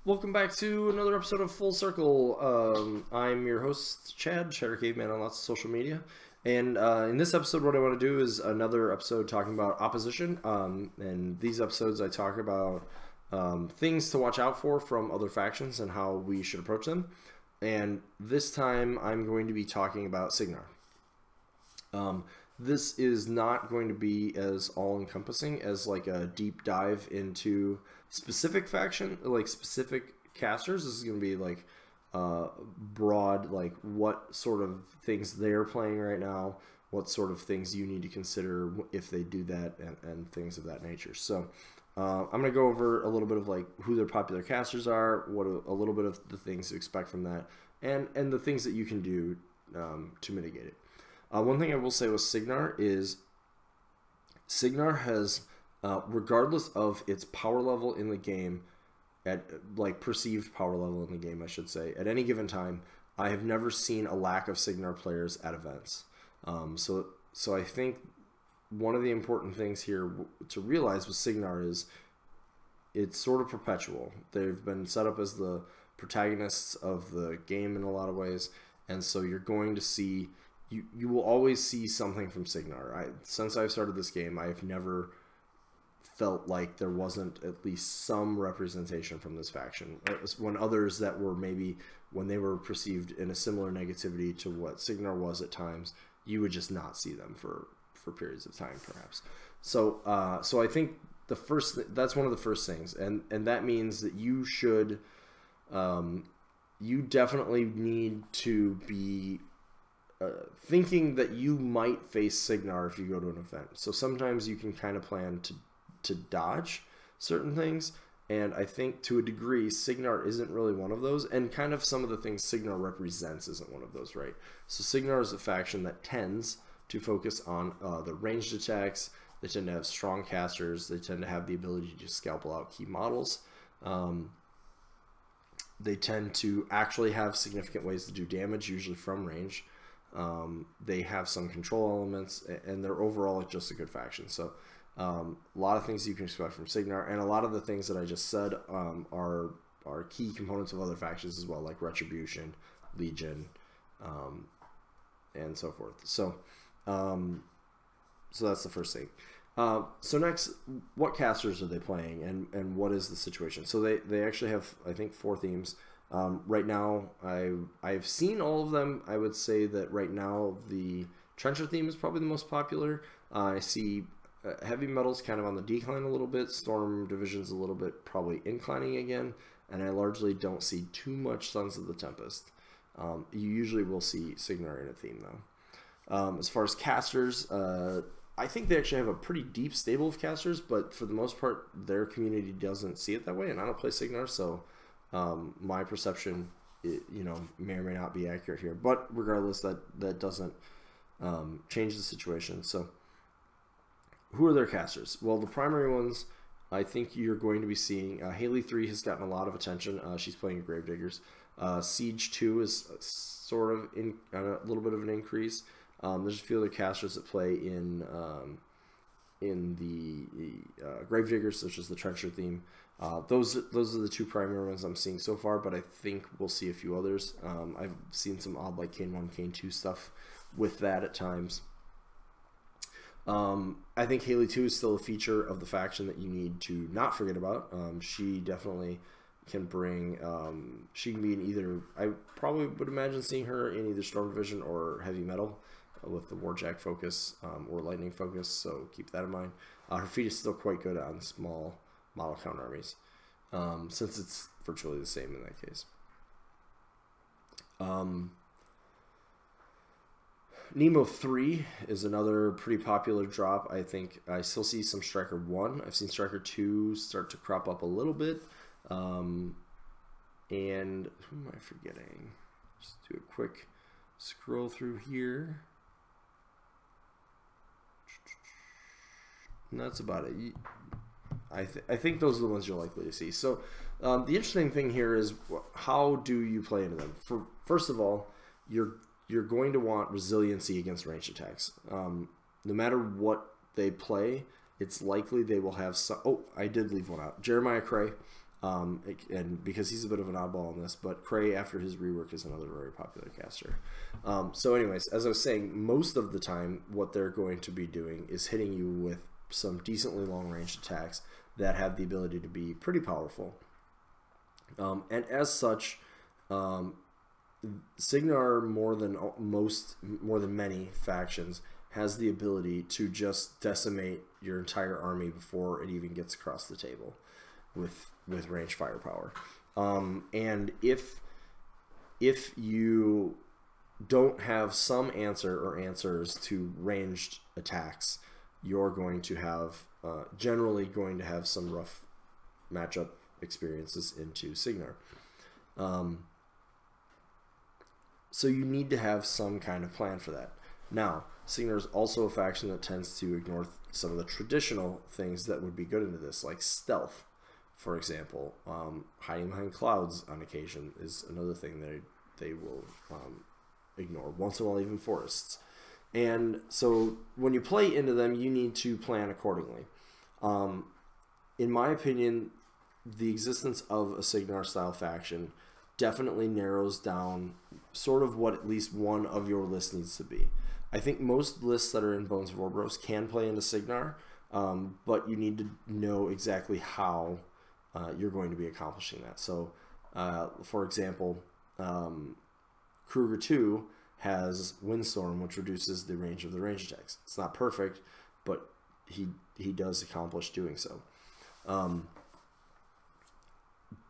Welcome back to another episode of Full Circle. I'm your host, Chad, Cheddar Caveman on lots of social media. And in this episode, what I want to do is another episode talking about opposition. And these episodes, I talk about things to watch out for from other factions and how we should approach them. And this time, I'm going to be talking about Cygnar. This is not going to be as all-encompassing as like a deep dive into specific faction, like specific casters. This is going to be like broad, like what sort of things they're playing right now, what sort of things you need to consider if they do that, and things of that nature. So I'm going to go over a little bit of like who their popular casters are, what a little bit of the things to expect from that, and the things that you can do to mitigate it. One thing I will say with Cygnar is Cygnar has, regardless of its power level in the game, at like perceived power level in the game, I should say, at any given time, I have never seen a lack of Cygnar players at events. So I think one of the important things here to realize with Cygnar is it's sort of perpetual. They've been set up as the protagonists of the game in a lot of ways, and so you're going to see. You will always see something from Cygnar. Since I've started this game, I've never felt like there wasn't at least some representation from this faction. When others that were maybe, when they were perceived in a similar negativity to what Cygnar was at times, you would just not see them for periods of time, perhaps. So I think that's one of the first things, and that means that you should, you definitely need to be thinking that you might face Cygnar if you go to an event. So sometimes you can kind of plan to dodge certain things, and I think to a degree Cygnar isn't really one of those, and kind of some of the things Cygnar represents isn't one of those, right? So Cygnar is a faction that tends to focus on the ranged attacks. They tend to have strong casters. They tend to have the ability to scalpel out key models. They tend to actually have significant ways to do damage, usually from range. They have some control elements, and they're overall just a good faction. So a lot of things you can expect from Cygnar, and a lot of the things that I just said are key components of other factions as well, like Retribution, Legion, and so forth. So so that's the first thing. So next, what casters are they playing, and what is the situation? So they actually have, I think, 4 themes. Right now, I've seen all of them. I would say that right now the Trencher theme is probably the most popular. I see Heavy Metal's kind of on the decline a little bit. Storm Division's a little bit probably inclining again, and I largely don't see too much Sons of the Tempest. You usually will see Cygnar in a theme though. As far as casters, I think they actually have a pretty deep stable of casters, but for the most part, their community doesn't see it that way, and I don't play Cygnar, so my perception, may or may not be accurate here. But regardless, that doesn't change the situation. So who are their casters? Well, the primary ones, I think you're going to be seeing, Haley 3 has gotten a lot of attention. She's playing Gravediggers. Siege 2 is sort of in a little bit of an increase. There's a few other casters that play in the Gravediggers, such as the Trencher theme. Those are the 2 primary ones I'm seeing so far, but I think we'll see a few others. I've seen some odd like Kane 1, Kane 2 stuff with that at times. I think Haley 2 is still a feature of the faction that you need to not forget about. She definitely can bring, she can be in either, I probably would imagine seeing her in either Storm Division or Heavy Metal with the Warjack focus or Lightning focus, so keep that in mind. Her feat is still quite good on small model count armies, since it's virtually the same in that case. Nemo 3 is another pretty popular drop. I think I still see some Striker 1. I've seen Striker 2 start to crop up a little bit. And who am I forgetting? Just do a quick scroll through here. And that's about it. I think those are the ones you're likely to see. So the interesting thing here is, how do you play into them? First of all, you're going to want resiliency against ranged attacks. No matter what they play, it's likely they will have some. Oh, I did leave one out. Jeremiah Cray. And because he's a bit of an oddball in this, but Cray after his rework is another very popular caster. So anyways, as I was saying, most of the time what they're going to be doing is hitting you with some decently long-range attacks that have the ability to be pretty powerful. And as such, Cygnar, more than many factions, has the ability to just decimate your entire army before it even gets across the table with range firepower. And if you don't have some answer or answers to ranged attacks, you're going to have generally going to have some rough matchup experiences into Cygnar. So you need to have some kind of plan for that. Now, Cygnar is also a faction that tends to ignore some of the traditional things that would be good into this, like stealth, for example. Hiding behind clouds on occasion is another thing that they will ignore. Once in a while, even forests. And so when you play into them, you need to plan accordingly. In my opinion, the existence of a Cygnar-style faction definitely narrows down sort of what at least one of your lists needs to be. I think most lists that are in Bones of Orboros can play into Cygnar, but you need to know exactly how you're going to be accomplishing that. So, for example, Kruger 2 has Windstorm, which reduces the range of the range attacks. It's not perfect, but he does accomplish doing so.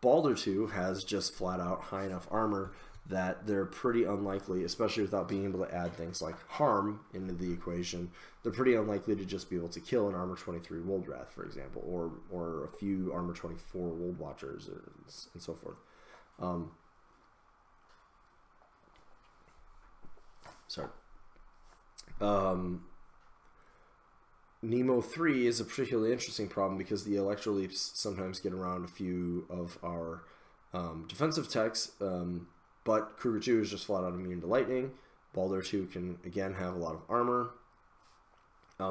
Baldur 2 has just flat out high enough armor that they're pretty unlikely, especially without being able to add things like harm into the equation, they're pretty unlikely to just be able to kill an armor 23 Woldrath, for example, or a few armor 24 Wold Watchers, and so forth. Nemo 3 is a particularly interesting problem because the Electroleaps sometimes get around a few of our defensive techs, but Kruger 2 is just flat out immune to lightning. Baldur 2 can, again, have a lot of armor.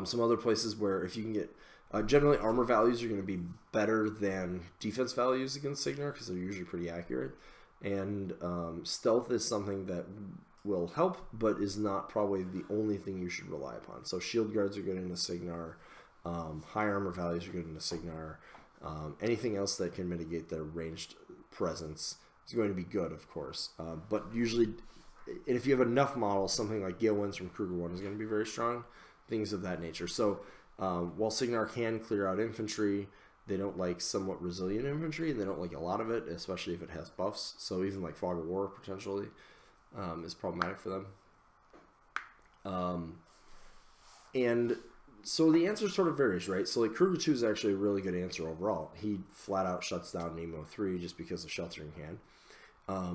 Some other places where if you can get... generally, armor values are going to be better than defense values against Cygnar because they're usually pretty accurate. And stealth is something that will help, but is not probably the only thing you should rely upon. So shield guards are good into Cygnar. High armor values are good into Cygnar. Anything else that can mitigate their ranged presence is going to be good, of course. But usually, if you have enough models, something like Gale Winds from Kruger 1 is going to be very strong. Things of that nature. So while Cygnar can clear out infantry, they don't like somewhat resilient infantry, and they don't like a lot of it, especially if it has buffs. So even like Fog of War, potentially, is problematic for them. And so the answer sort of varies, right? So like Kruger 2 is actually a really good answer overall. He flat out shuts down Nemo 3 just because of Sheltering Hand.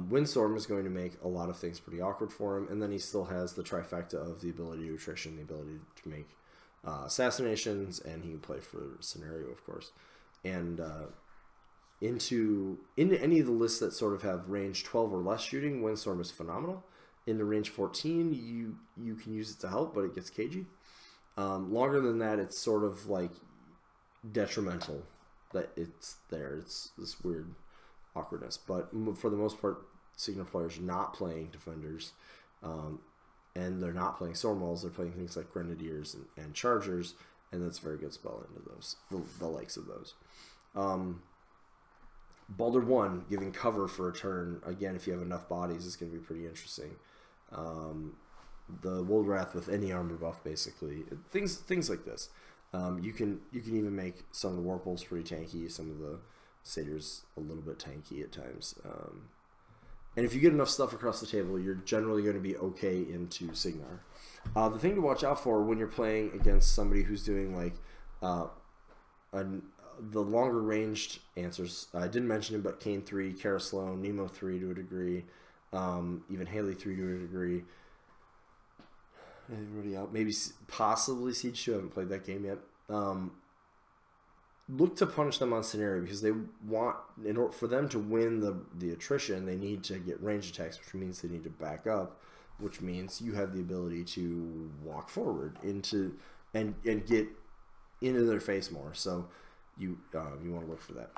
Windstorm is going to make a lot of things pretty awkward for him, and then he still has the trifecta of the ability to attrition, the ability to make assassinations, and he can play for scenario, of course. And into any of the lists that sort of have range 12 or less shooting, Windstorm is phenomenal. Into range 14, you can use it to help, but it gets cagey. Longer than that, it's sort of like detrimental that it's there. It's this weird awkwardness. But for the most part, Cygnar players are not playing defenders, and they're not playing Stormwalls. They're playing things like Grenadiers and Chargers, and that's a very good spell into those, the likes of those. Baldur 1, giving cover for a turn, again, if you have enough bodies, is going to be pretty interesting. The Woldrath with any armor buff, basically. Things like this. You can even make some of the Warpwolves pretty tanky, some of the Satyrs a little bit tanky at times. And if you get enough stuff across the table, you're generally going to be okay into Cygnar. The thing to watch out for when you're playing against somebody who's doing like the longer ranged answers, I didn't mention it, but Kane 3, Kara Sloan, Nemo 3 to a degree, even Haley 3 to a degree. Everybody out, maybe possibly Siege 2. I haven't played that game yet. Look to punish them on scenario because they want, in order for them to win the attrition, they need to get range attacks, which means they need to back up, which means you have the ability to walk forward into and get into their face more. So you want to look for that.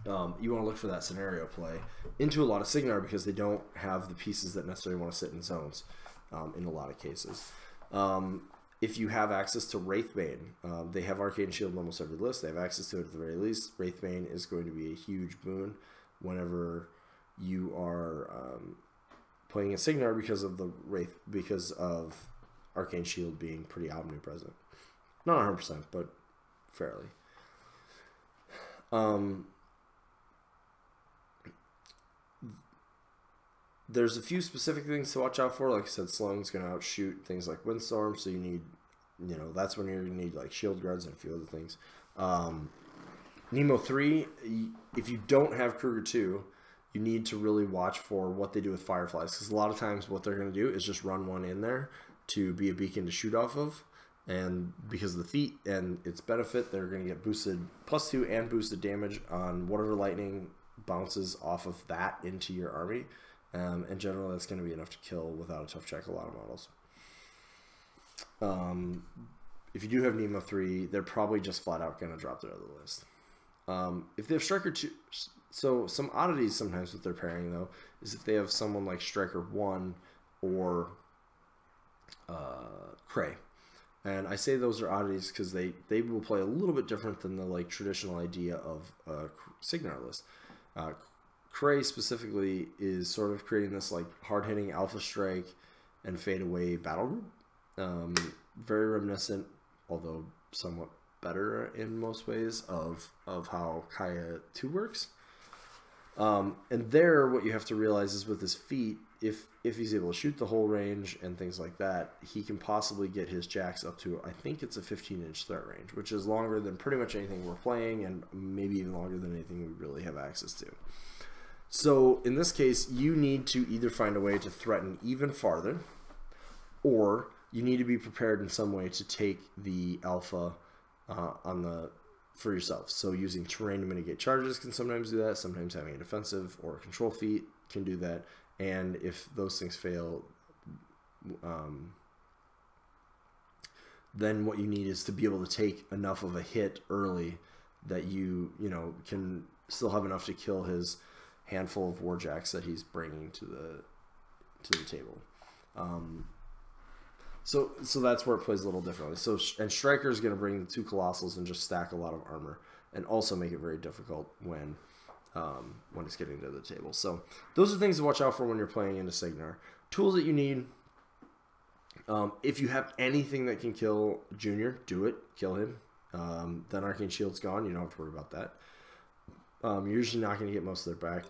you want to look for that scenario play into a lot of Cygnar because they don't have the pieces that necessarily want to sit in zones in a lot of cases. If you have access to Wraithbane, they have Arcane Shield in almost every list. They have access to it at the very least. Wraithbane is going to be a huge boon whenever you are playing a Cygnar because of Arcane Shield being pretty omnipresent. Not 100%, but fairly. There's a few specific things to watch out for. Like I said, slowing's going to outshoot things like Windstorm, so you need, that's when you're going to need like Shield Guards and a few other things. Nemo 3, if you don't have Kruger 2, you need to really watch for what they do with Fireflies, because a lot of times what they're going to do is just run one in there to be a beacon to shoot off of, and because of the feat and its benefit, they're going to get boosted +2 and boosted damage on whatever lightning bounces off of that into your army. And generally, that's going to be enough to kill without a tough check a lot of models. If you do have Nemo 3, they're probably just flat out going to drop their other list. If they have Striker 2, so some oddities sometimes with their pairing, though, is if they have someone like Striker 1 or Cray. And I say those are oddities because they will play a little bit different than the like traditional idea of Cygnar list. Cray specifically is sort of creating this like hard-hitting Alpha Strike and Fade Away battle group. Very reminiscent, although somewhat better in most ways, of how Kaya 2 works. And there, what you have to realize is with his feat, if he's able to shoot the whole range and things like that, he can possibly get his jacks up to, I think it's a 15-inch threat range, which is longer than pretty much anything we're playing, and maybe even longer than anything we really have access to. So in this case, you need to either find a way to threaten even farther, or you need to be prepared in some way to take the alpha for yourself. So using terrain to mitigate charges can sometimes do that. Sometimes having a defensive or a control feat can do that. And if those things fail, then what you need is to be able to take enough of a hit early that you can still have enough to kill his handful of warjacks that he's bringing to the table. So that's where it plays a little differently. And Striker is going to bring the 2 Colossals and just stack a lot of armor, and also make it very difficult when it's getting to the table. So those are things to watch out for when you're playing into Cygnar. Tools that you need. If you have anything that can kill Junior, do it. Kill him. Then Arcane Shield's gone. You don't have to worry about that. You're usually not going to get most of their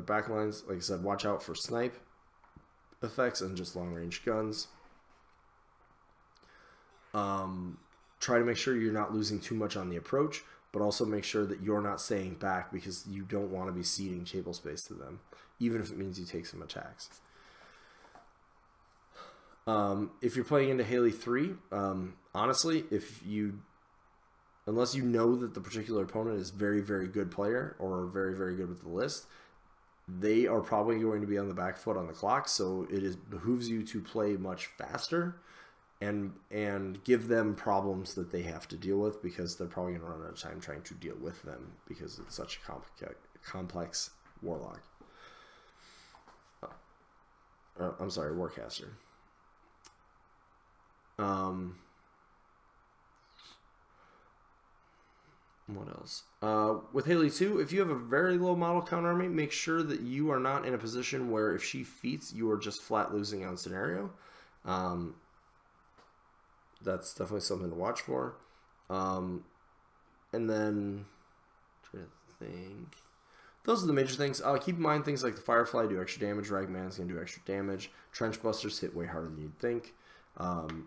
back lines. Like I said, watch out for snipe effects and just long range guns. Try to make sure you're not losing too much on the approach, but also make sure that you're not staying back because you don't want to be ceding table space to them, even if it means you take some attacks. If you're playing into Haley 3, honestly, unless you know that the particular opponent is very, very good player or very, very good with the list, they are probably going to be on the back foot on the clock, so it behooves you to play much faster and give them problems that they have to deal with, because they're probably going to run out of time trying to deal with them because it's such a complex warlock. I'm sorry, warcaster. What else? With Haley 2, if you have a very low model count army, make sure that you are not in a position where if she feats, you are just flat losing on scenario. That's definitely something to watch for. And then, trying to think. Those are the major things. Keep in mind things like the Firefly do extra damage, Ragman's going to do extra damage, Trench Busters hit way harder than you'd think.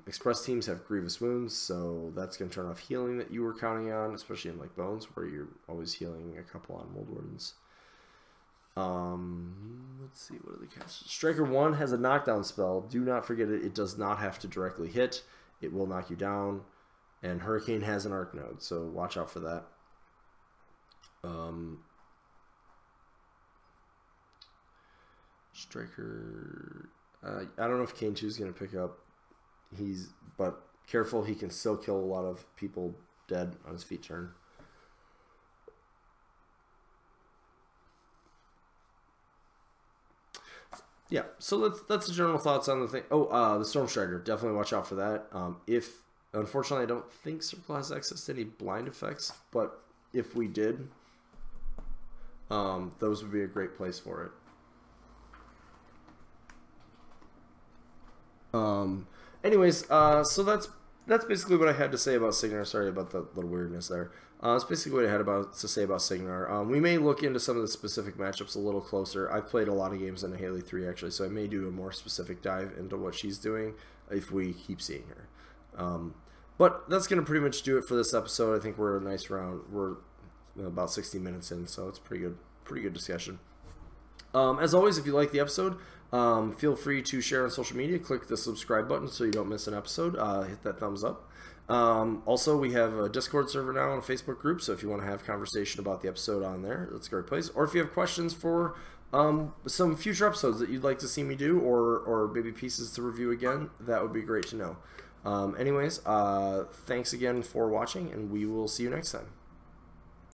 Express teams have grievous wounds, so that's going to turn off healing that you were counting on, especially in like Bones, where you're always healing a couple on Mold Wardens. Let's see, what are the casts? Striker 1 has a knockdown spell. Do not forget it. It does not have to directly hit. It will knock you down. And Hurricane has an arc node, so watch out for that. Striker, I don't know if Kane 2 is going to pick up. But careful, he can still kill a lot of people dead on his feat turn. yeah, so that's the general thoughts on the thing. Oh, the Storm Strider, definitely watch out for that. If unfortunately, I don't think Circle has access to any blind effects, but if we did, those would be a great place for it. Anyways, so that's basically what I had to say about Cygnar. Sorry about the little weirdness there. That's basically what I had to say about Cygnar. We may look into some of the specific matchups a little closer. I've played a lot of games in Haley 3 actually, so I may do a more specific dive into what she's doing if we keep seeing her. But that's going to pretty much do it for this episode. I think we're a nice round. We're about 60 minutes in, so it's pretty good discussion. As always, if you like the episode, feel free to share on social media. Click the subscribe button so you don't miss an episode. Hit that thumbs up. Also, we have a Discord server now and a Facebook group, so if you want to have conversation about the episode on there, that's a great place. Or if you have questions for some future episodes that you'd like to see me do, or maybe pieces to review again, that would be great to know. Anyways, thanks again for watching, and we will see you next time.